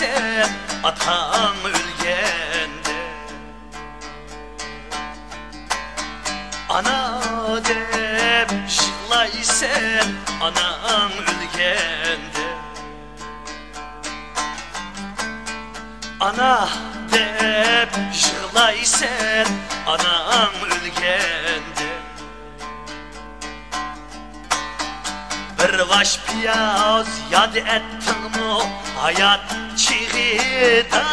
ise atan ölgende. Ana dep jığlaysen anan ölgende. Ana dep jığlaysen anan ölgende. Bir baş piyaz yad ettin mi hayat çiğida.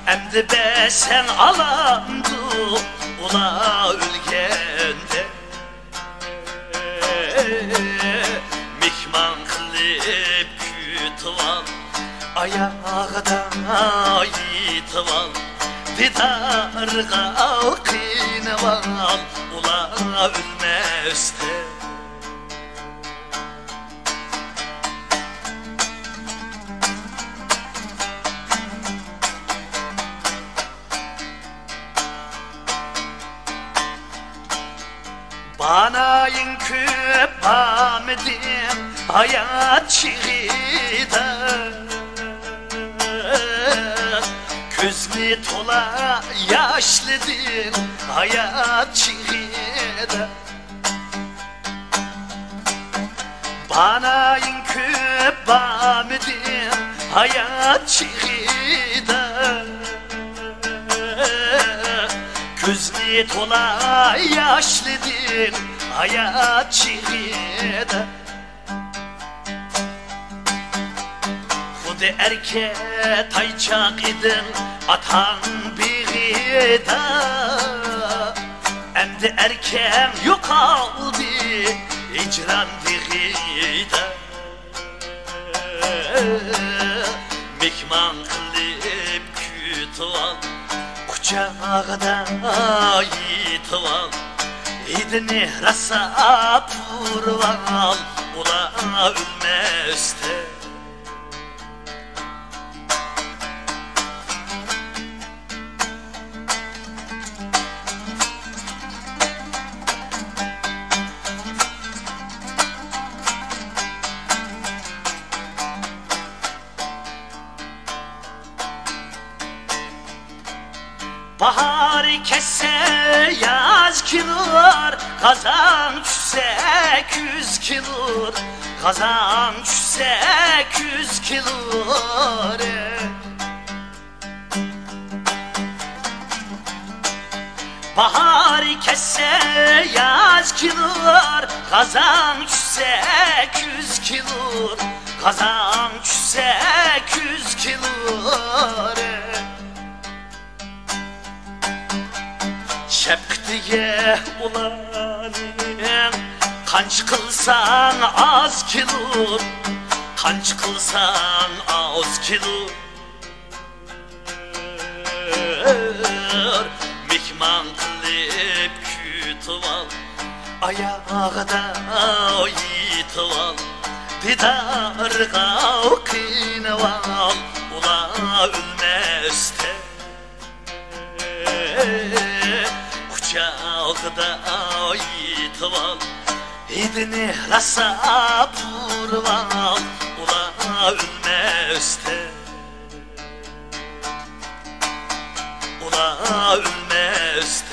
Emdi be sen alandı ula ölgende. Mihman kılıp kütüval ayağıdan yitival. Didarga kıynaval ula ölmezde. Bana inkü pamedim hayat çiğida. Gözlü tola yaşlıdın hayat çiğida. Bana inkü pamedim hayat çiğida. Gözlü tola yaşlıdın hayat çiğida. Hudu erke tayçak idin atan birida. Emdi erkem yok aldı icran birida. Mihman kılıp kütüval kucağıda yitival. İdini rasa purval ula ölmezde. Bahar kesse yaz kilur, kazan düşse 200 kilur. Kazan düşse 200 kilur. Bahar kesse yaz kilur, kazan düşse 200 kilur. Kazan düşse 200 kilur. Şepktiye ulanın kanç kılsan az kilur. Kanç kılsan az kilur. Mihman kılıp kütüval ayağıda yitival. Didarga kıynaval ula ölmezde. Kucağıda yitival idini rasa purval ula ölmezde. Ula ölmezde.